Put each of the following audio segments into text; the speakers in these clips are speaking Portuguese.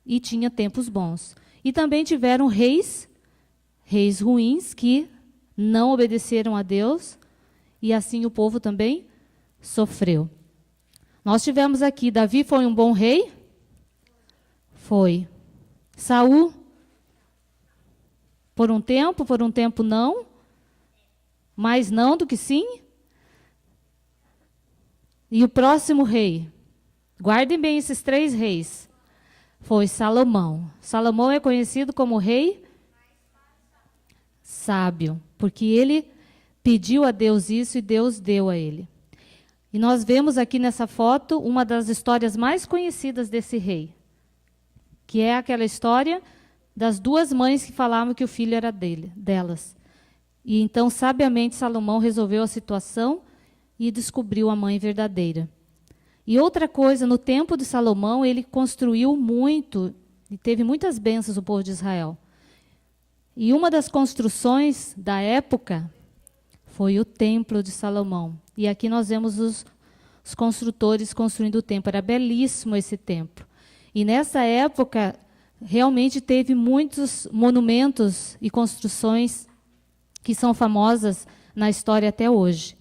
e tinha tempos bons. E também tiveram reis ruins que não obedeceram a Deus, e assim o povo também sofreu. Nós tivemos aqui, Davi foi um bom rei? Foi. Saul, por um tempo não, mais não do que sim. E o próximo rei, guardem bem esses 3 reis, foi Salomão. Salomão é conhecido como rei sábio, porque ele pediu a Deus isso e Deus deu a ele. E nós vemos aqui nessa foto uma das histórias mais conhecidas desse rei, que é aquela história das 2 mães que falavam que o filho era delas. E então, sabiamente, Salomão resolveu a situação e descobriu a mãe verdadeira. E outra coisa, no tempo de Salomão, ele construiu muito e teve muitas bênçãos o povo de Israel. E uma das construções da época foi o templo de Salomão. E aqui nós vemos os construtores construindo o templo. Era belíssimo esse templo. E nessa época, realmente teve muitos monumentos e construções que são famosas na história até hoje.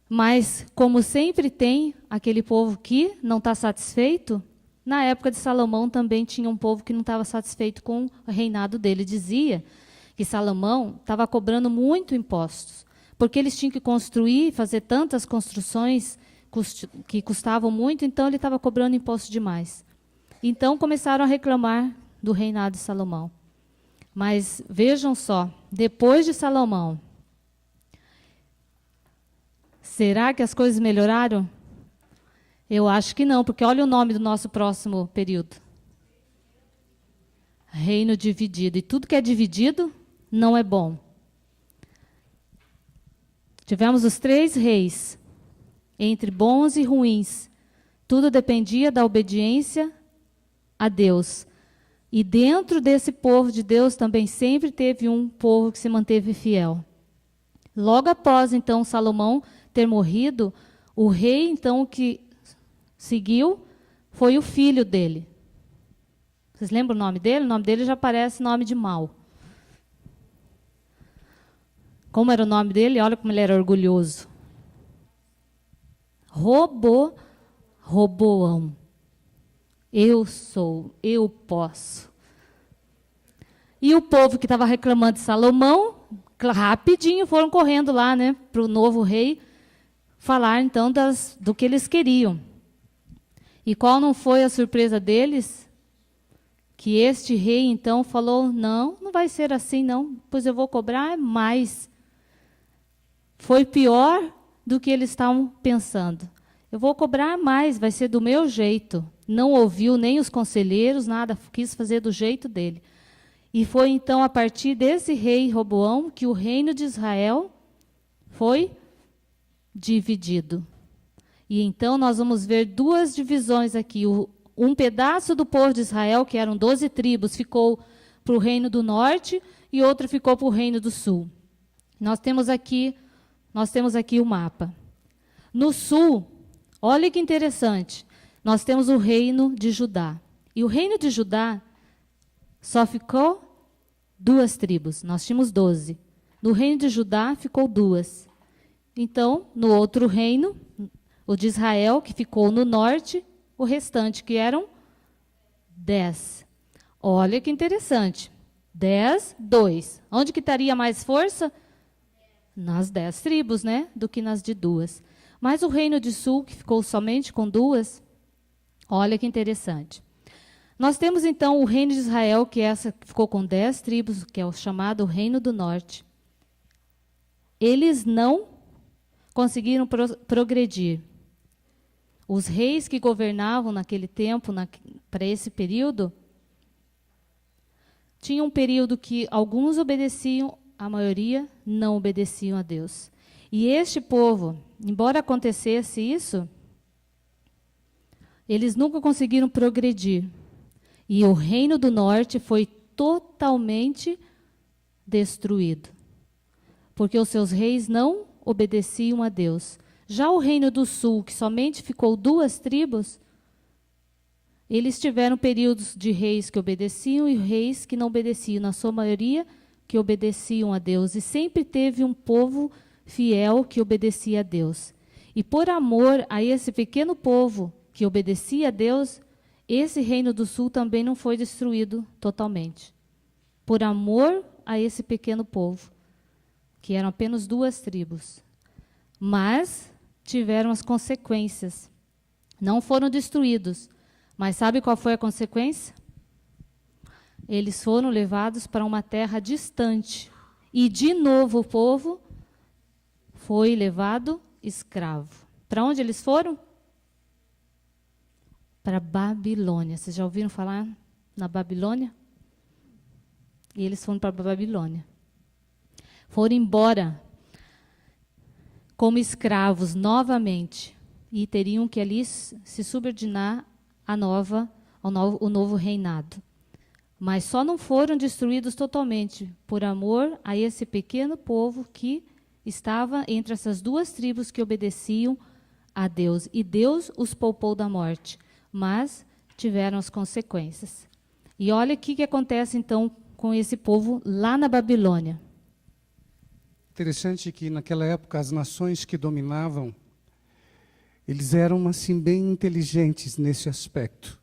Mas, como sempre tem aquele povo que não está satisfeito, na época de Salomão também tinha um povo que não estava satisfeito com o reinado dele. Dizia que Salomão estava cobrando muito impostos, porque eles tinham que construir, fazer tantas construções que custavam muito, então ele estava cobrando imposto demais. Então começaram a reclamar do reinado de Salomão. Mas vejam só, depois de Salomão, será que as coisas melhoraram? Eu acho que não, porque olha o nome do nosso próximo período. Reino dividido. E tudo que é dividido não é bom. Tivemos os 3 reis, entre bons e ruins. Tudo dependia da obediência a Deus. E dentro desse povo de Deus também sempre teve um povo que se manteve fiel. Logo após, então, Salomão ter morrido, o rei, então, que seguiu foi o filho dele. Vocês lembram o nome dele? O nome dele já parece nome de mal. Como era o nome dele? Olha como ele era orgulhoso. Roboão. Eu sou, eu posso. E o povo que estava reclamando de Salomão, rapidinho foram correndo lá, né, para o novo rei, falar então do que eles queriam. E qual não foi a surpresa deles? Que este rei então falou, não vai ser assim não, pois eu vou cobrar mais. Foi pior do que eles estavam pensando. Eu vou cobrar mais, vai ser do meu jeito. Não ouviu nem os conselheiros, nada, quis fazer do jeito dele. E foi então a partir desse rei Roboão que o reino de Israel foi dividido. E então nós vamos ver 2 divisões aqui. Um pedaço do povo de Israel, que eram 12 tribos, ficou para o reino do norte e outro ficou para o reino do sul. Nós temos aqui o mapa. No sul, olha que interessante, nós temos o reino de Judá. E o reino de Judá só ficou 2 tribos, nós tínhamos 12. No reino de Judá ficou 2. Então, no outro reino, o de Israel, que ficou no norte, o restante, que eram 10. Olha que interessante. 10, 2. Onde que estaria mais força? Nas 10 tribos, né? Do que nas de 2. Mas o reino de sul, que ficou somente com 2, olha que interessante. Nós temos, então, o reino de Israel, que ficou com 10 tribos, que é o chamado Reino do Norte. Eles não conseguiram progredir. Os reis que governavam naquele tempo, para esse período, tinha um período que alguns obedeciam, a maioria não obedeciam a Deus. E este povo, embora acontecesse isso, eles nunca conseguiram progredir. E o reino do norte foi totalmente destruído, porque os seus reis não obedeciam a Deus. Já o reino do sul, que somente ficou 2 tribos, Eles tiveram períodos de reis que obedeciam e reis que não obedeciam, na sua maioria que obedeciam a Deus. E sempre teve um povo fiel que obedecia a Deus. E por amor a esse pequeno povo que obedecia a Deus, esse reino do sul também não foi destruído totalmente. Por amor a esse pequeno povo, que eram apenas 2 tribos. Mas tiveram as consequências. Não foram destruídos. Mas sabe qual foi a consequência? Eles foram levados para uma terra distante. E, de novo, o povo foi levado escravo. Para onde eles foram? Para Babilônia. Vocês já ouviram falar na Babilônia? E eles foram para a Babilônia. Foram embora como escravos novamente. E teriam que ali se subordinar ao novo reinado. Mas só não foram destruídos totalmente por amor a esse pequeno povo que estava entre essas 2 tribos que obedeciam a Deus. E Deus os poupou da morte, mas tiveram as consequências. E olha o que acontece então com esse povo lá na Babilônia. Interessante que naquela época as nações que dominavam, eles eram assim bem inteligentes nesse aspecto.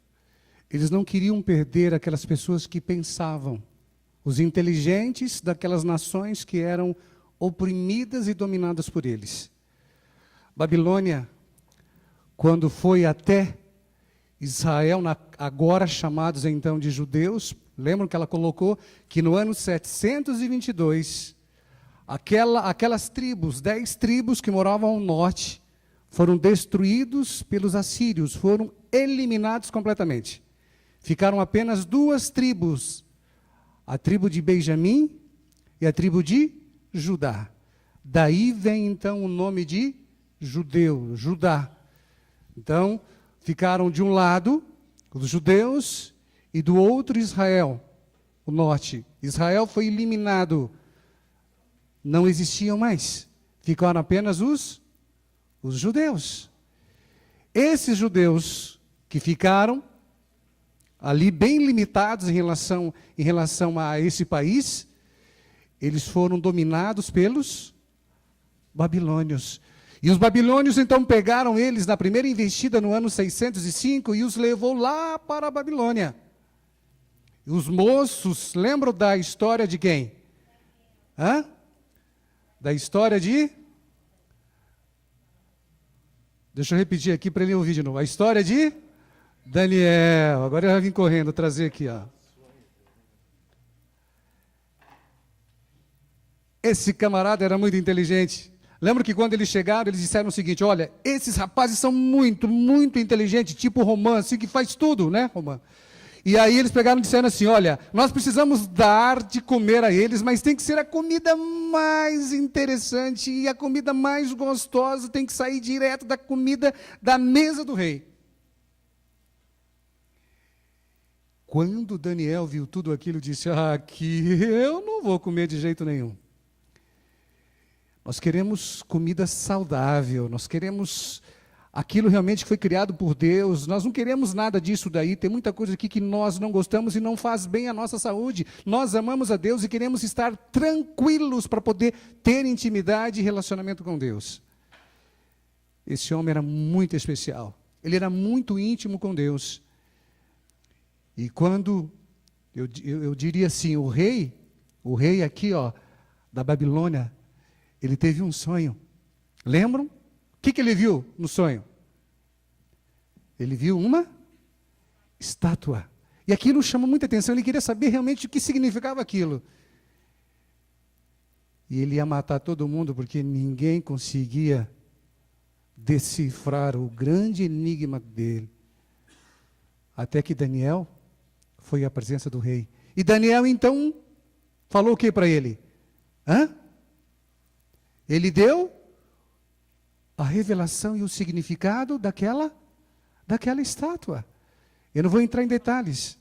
Eles não queriam perder aquelas pessoas que pensavam, os inteligentes daquelas nações que eram oprimidas e dominadas por eles. Babilônia, quando foi até Israel, agora chamados então de judeus, lembram que ela colocou que no ano 722, aquelas tribos, 10 tribos que moravam ao norte, foram destruídos pelos assírios, foram eliminados completamente. Ficaram apenas 2 tribos, a tribo de Benjamim e a tribo de Judá. Daí vem então o nome de judeu, Judá. Então, ficaram de um lado os judeus e do outro Israel, o norte. Israel foi eliminado, não existiam mais. Ficaram apenas os judeus. Esses judeus que ficaram ali bem limitados em relação a esse país, eles foram dominados pelos babilônios. E os babilônios então pegaram eles na primeira investida no ano 605 e os levou lá para a Babilônia. E os moços, lembram da história de quem? Da história de... Deixa eu repetir aqui para ele ouvir de novo. A história de Daniel. Agora eu já vim correndo trazer aqui, ó. Esse camarada era muito inteligente. Lembra que quando eles chegaram, eles disseram o seguinte: olha, esses rapazes são muito, muito inteligentes, tipo Romã, assim, que faz tudo, né, Romã? E aí eles pegaram e disseram assim: olha, nós precisamos dar de comer a eles, mas tem que ser a comida mais interessante e a comida mais gostosa tem que sair direto da comida da mesa do rei. Quando Daniel viu tudo aquilo, disse: aqui eu não vou comer de jeito nenhum. Nós queremos comida saudável, nós queremos aquilo realmente que foi criado por Deus, nós não queremos nada disso daí, tem muita coisa aqui que nós não gostamos e não faz bem à nossa saúde. Nós amamos a Deus e queremos estar tranquilos para poder ter intimidade e relacionamento com Deus. Esse homem era muito especial, ele era muito íntimo com Deus. E quando, eu diria assim, o rei aqui, ó, da Babilônia, ele teve um sonho. Lembram? O que ele viu no sonho? Ele viu uma estátua. E aquilo chamou muita atenção, ele queria saber realmente o que significava aquilo. E ele ia matar todo mundo, porque ninguém conseguia decifrar o grande enigma dele. Até que Daniel foi à presença do rei. E Daniel, então, falou o que para ele? Ele deu a revelação e o significado daquela estátua. Eu não vou entrar em detalhes.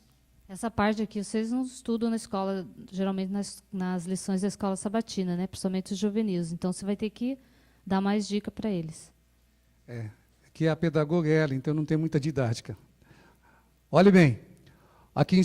Essa parte aqui vocês não estudam na escola, geralmente nas lições da escola sabatina, né? Principalmente os juvenis. Então você vai ter que dar mais dica para eles. Que a pedagoga é ela, então não tem muita didática. Olhe bem, aqui em